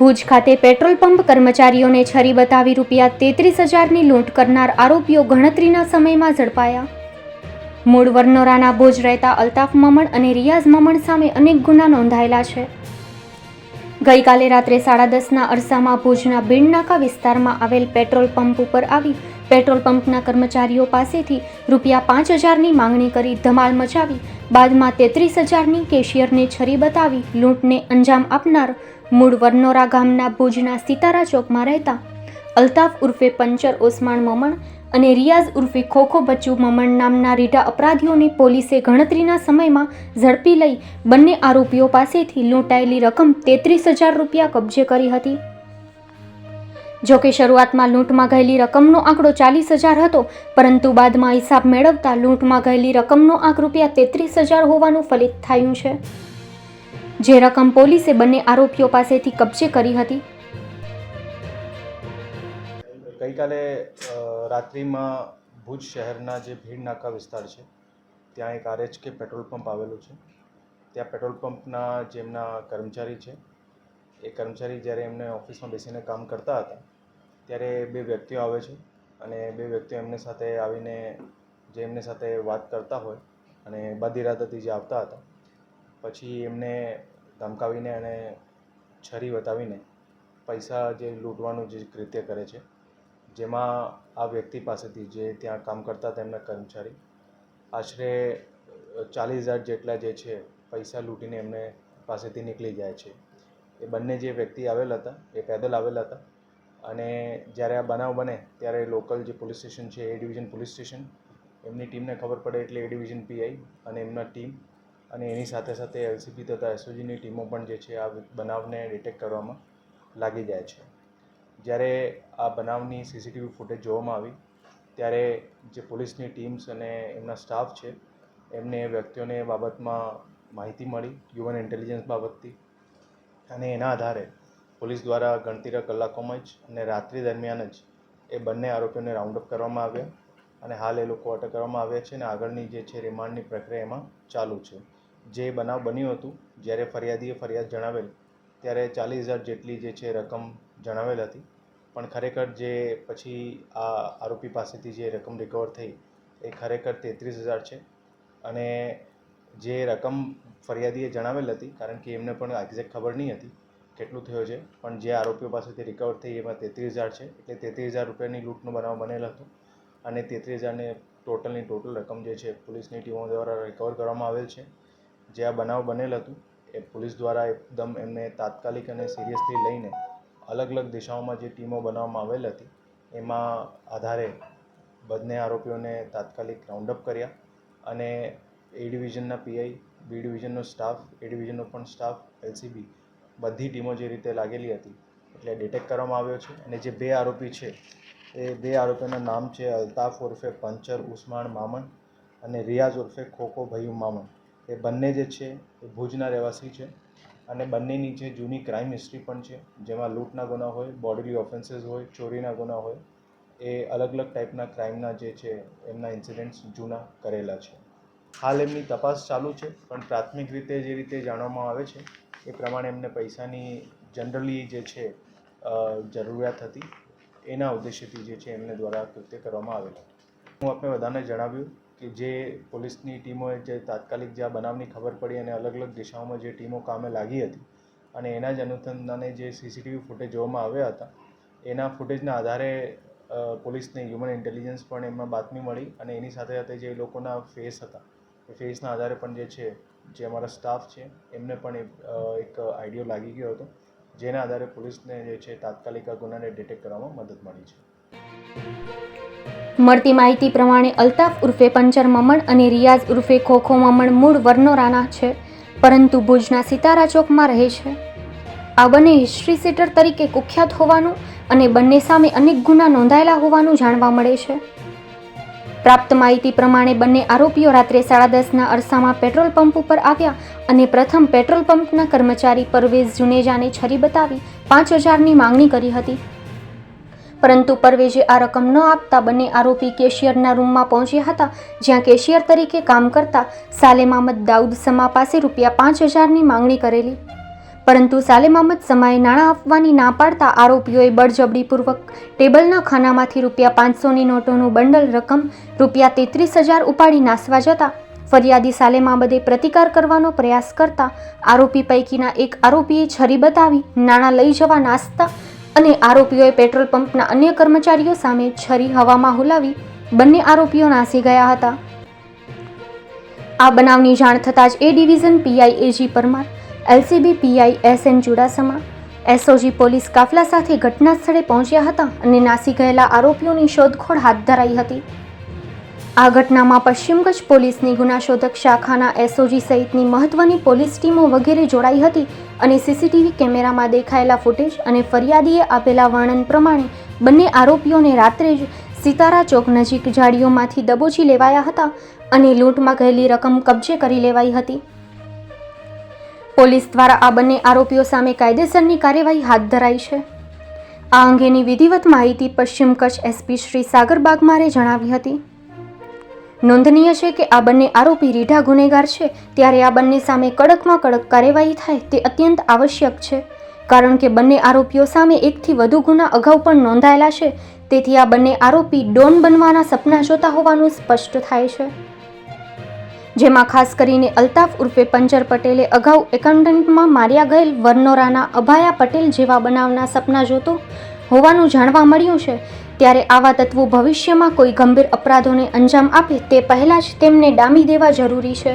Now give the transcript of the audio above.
ભુજ ખાતે petrol pump કર્મચારીઓને છરી બતાવી ₹33,000ની લૂંટ કરનાર આરોપીઓ ગણતરીના સમયમાં ઝડપાયા. મૂળ વરનોરાના ભુજ રહેતા અલ્તાફ મમણ અને રિયાઝ મમણ સામે અનેક ગુના નોંધાયેલા છે. ગઈકાલે રાત્રે 10:30ના અરસામાં ભુજના બીણનાકા વિસ્તારમાં આવેલ પેટ્રોલ પંપ ઉપર આવી પેટ્રોલ પંપના કર્મચારીઓ પાસેથી ₹5,000ની માંગણી કરી ધમાલ મચાવી બાદમાં 33,000ની કેશિયરને છરી બતાવી લૂંટને અંજામ આપનાર મૂળ વરનોરા ગામના ભુજના સિતારા ચોકમાં રહેતા અલ્તાફ ઉર્ફે પંચર ઓસમાણ મમણ અને રિયાઝ ઉર્ફે ખોખો બચ્ચુ મમણ નામના રીઢા અપરાધીઓને પોલીસે ગણતરીના સમયમાં ઝડપી લઈ બંને આરોપીઓ પાસેથી લૂંટાયેલી રકમ ₹33,000 કબજે કરી હતી. જોકે શરૂઆતમાં લૂંટમાં ગયેલી રકમનો આંકડો 40,000 હતો, પરંતુ બાદમાં હિસાબ મેળવતા લૂંટમાં ગયેલી રકમનો આંક ₹33,000 હોવાનું ફલિત થયું છે, જે રકમ પોલીસે બંને આરોપીઓ પાસેથી કબજે કરી હતી. ગઈકાલે રાત્રિમાં ભુજ શહેરના જે ભીડનાકા વિસ્તાર છે ત્યાં એક RHK પેટ્રોલ પંપ આવેલું છે. ત્યાં પેટ્રોલ પંપના જે એમના કર્મચારી છે એ કર્મચારી જ્યારે એમને ઓફિસમાં બેસીને કામ કરતા હતા ત્યારે બે વ્યક્તિઓ આવે છે અને બે વ્યક્તિઓ એમની સાથે આવીને જે એમની સાથે વાત કરતા હોય અને બદઇરાદાથી જે આવતા હતા પછી એમને ધમકાવીને અને છરી બતાવીને પૈસા જે લૂંટવાનું જે કૃત્ય કરે છે, જેમાં આ વ્યક્તિ પાસેથી જે ત્યાં કામ કરતા હતા એમના કર્મચારી આશરે 40,000 જેટલા જે છે પૈસા લૂંટીને એમને પાસેથી નીકળી જાય છે. એ બંને જે વ્યક્તિ આવેલા હતા એ પેદલ આવેલા હતા અને જ્યારે આ બનાવ બને ત્યારે લોકલ જે પોલીસ સ્ટેશન છે એ ડિવિઝન પોલીસ સ્ટેશન એમની ટીમને ખબર પડે એટલે એ ડિવિઝન PI અને એમના ટીમ અને એની સાથે સાથે LCP તથા SOGની ટીમો પણ જે છે આ બનાવને ડિટેક્ટ કરવામાં લાગી જાય છે. જ્યારે આ બનાવની CCTV ફૂટેજ જોવામાં આવી ત્યારે જે પોલીસની ટીમ્સ અને એમના સ્ટાફ છે એમને એ વ્યક્તિઓને એ બાબતમાં માહિતી મળી હ્યુમન ઇન્ટેલિજન્સ બાબતથી અને એના આધારે પોલીસ દ્વારા ગણતરીના કલાકોમાં જ અને રાત્રિ દરમિયાન જ એ બંને આરોપીઓને રાઉન્ડ અપ કરવામાં આવ્યા અને હાલ એ લોકો અટક કરવામાં આવ્યા છે અને આગળની જે છે રિમાન્ડની પ્રક્રિયા એમાં ચાલુ છે. જે બનાવ બન્યું હતું જ્યારે ફરિયાદીએ ફરિયાદ જણાવેલ ત્યારે 40,000 જેટલી જે છે રકમ જણાવેલ હતી, પણ ખરેખર જે પછી આ આરોપી પાસેથી જે રકમ રિકવર થઈ એ ખરેખર 33,000 છે અને જે રકમ ફરિયાદીએ જણાવેલ હતી, કારણ કે એમને પણ એક્ઝેક્ટ ખબર નહીં હતી કેટલું થયો છે, પણ જે આરોપીઓ પાસેથી રિકવર થઈ એમાં 33,000 છે એટલે ₹33,000ની લૂંટનો બનાવ બનેલ હતો અને 33,000ને ટોટલ રકમ જે છે પોલીસની ટીમો દ્વારા રિકવર કરવામાં આવેલ છે. જે આ બનાવ બનેલ હતું એ પોલીસ દ્વારા એકદમ એમને તાત્કાલિક અને સિરિયસલી લઈને અલગ અલગ દિશાઓમાં જે ટીમો બનાવવામાં આવેલ હતી એમાં આધારે બંને આરોપીઓને તાત્કાલિક રાઉન્ડ અપ કર્યા અને A ડિવિઝનના PI, B ડિવિઝનનો સ્ટાફ, A ડિવિઝનનો પણ સ્ટાફ, LCB બધી ટીમો જે રીતે લાગેલી હતી એટલે ડિટેક્ટ કરવામાં આવ્યો છે. અને જે બે આરોપી છે એ બે આરોપીઓના નામ છે અલ્તાફ ઉર્ફે પંચર ઉસ્માણ મામણ અને રિયાઝ ઉર્ફે ખોખો ભૈયુ મામણ. એ બંને જે છે એ ભુજના રહેવાસી છે અને બંનેની જે જૂની ક્રાઇમ હિસ્ટ્રી પણ છે, જેમાં લૂંટના ગુના હોય, બોડીલી ઓફેન્સીસ હોય, ચોરીના ગુના હોય, એ અલગ અલગ ટાઈપના ક્રાઇમના જે છે એમના ઇન્સિડન્ટ્સ જૂના કરેલા છે. હાલ એમની તપાસ ચાલુ છે, પણ પ્રાથમિક રીતે જે રીતે જાણવામાં આવે છે એ પ્રમાણે એમને પૈસાની જનરલી જે છે જરૂરિયાત હતી, એના ઉદ્દેશ્યથી જે છે એમને દ્વારા કૃત્ય કરવામાં આવેલું. હું આપણે બધાને જણાવ્યું કે જે પોલીસની ટીમોએ જે તાત્કાલિક જે આ બનાવની ખબર પડી અને અલગ અલગ દિશાઓમાં જે ટીમો કામે લાગી હતી અને એના જ અનુસંધાને જે CCTV ફૂટેજ જોવામાં આવ્યા હતા એના ફૂટેજના આધારે પોલીસને હ્યુમન ઇન્ટેલિજન્સ પણ એમાં બાતમી મળી અને એની સાથે સાથે જે લોકોના ફેસ હતા એ ફેસના આધારે પણ જે છે જે અમારા સ્ટાફ છે એમને પણ એક આઈડિયો લાગી ગયો હતો, જેના આધારે પોલીસને જે છે તાત્કાલિક આ ગુનાને ડિટેક્ટ કરવામાં મદદ મળી છે. મળતી માહિતી પ્રમાણે અલ્તાફ ઉર્ફે પંચર મમણ અને રિયાઝ ઉર્ફે ખોખો મમણ મૂળ વરનોરાના છે, પરંતુ ભુજના સિતારા ચોકમાં રહે છે. આ બંને હિસ્ટ્રી સીટર તરીકે કુખ્યાત હોવાનું અને બંને સામે અનેક ગુના નોંધાયેલા હોવાનું જાણવા મળે છે. પ્રાપ્ત માહિતી પ્રમાણે બંને આરોપીઓ રાત્રે 10:30ના અરસામાં પેટ્રોલ પંપ ઉપર આવ્યા અને પ્રથમ પેટ્રોલ પંપના કર્મચારી પરવેઝ જુનેજાને છરી બતાવી 5,000ની માંગણી કરી હતી, પરંતુ પરવેઝે આ રકમ ન આપતા બંને આરોપી કેશિયરના રૂમમાં પહોંચ્યા હતા, જ્યાં કેશિયર તરીકે કામ કરતા સાલેમ અહમદ દાઉદ સમા પાસે ₹5,000ની માંગણી કરેલી. પરંતુ સાલેમ અહમદ સમાએ નાણાં આપવાની ના પાડતા આરોપીઓએ બળજબરીપૂર્વક ટેબલના ખાનામાંથી ₹500ની નોટોનું બંડલ રકમ ₹33,000 ઉપાડી નાસવા જતા ફરિયાદી સાલેમ અહમદે પ્રતિકાર કરવાનો પ્રયાસ કરતા આરોપી પૈકીના એક આરોપીએ છરી બતાવી નાણાં લઈ જવા નાસતા અને આરોપીઓએ પેટ્રોલ પંપના અન્ય કર્મચારીઓ સામે છરી હવામાં હુલાવી બંને આરોપીઓ નાસી ગયા હતા. આ બનાવની જાણ થતાં જ A division PI AG Parmar, LCB PI SN Chudasama, SOG police કાફલા સાથે ઘટના સ્થળે પહોંચ્યા હતા અને નાસી ગયેલા આરોપીઓની શોધખોળ હાથ ધરાઈ હતી. આ ઘટનામાં પશ્ચિમ કચ્છ પોલીસની ગુનાશોધક શાખાના એસઓજી સહિતની મહત્વની પોલીસ ટીમો વગેરે જોડાઈ હતી અને સીસીટીવી કેમેરામાં દેખાયેલા ફૂટેજ અને ફરિયાદીએ આપેલા વર્ણન પ્રમાણે બંને આરોપીઓને રાત્રે જ સિતારા ચોક નજીક ઝાડીઓમાંથી દબોચી લેવાયા હતા અને લૂંટમાં ગયેલી રકમ કબજે કરી લેવાઈ હતી. પોલીસ દ્વારા આ બંને આરોપીઓ સામે કાયદેસરની કાર્યવાહી હાથ ધરાઈ છે. આ અંગેની વિધિવત માહિતી પશ્ચિમ કચ્છ એસપી શ્રી સાગર બાગમારે જણાવી હતી. નોંધનીય છે કે આ બંને આરોપી રીઢા ગુનેગાર છે, ત્યારે આ બંને સામે કડકમાં કડક કાર્યવાહી થાય તે અત્યંત આવશ્યક છે, કારણ કે બંને આરોપીઓ સામે એકથી વધુ ગુના અગાઉ પણ નોંધાયેલા છે. તેથી આ બંને આરોપી ડોન બનવાના સપના જોતા હોવાનું સ્પષ્ટ થાય છે. જેમાં ખાસ કરીને અલ્તાફ ઉર્ફે પંચર પટેલે અગાઉ એકાઉન્ટન્ટમાં માર્યા ગયેલ વરનોરાના અભાયા પટેલ જેવા બનાવના સપના જોતો હોવાનું જાણવા મળ્યું છે. ત્યારે આવા તત્વો ભવિષ્યમાં કોઈ ગંભીર અપરાધોને અંજામ આપે તે પહેલાં જ તેમને ડામી દેવા જરૂરી છે.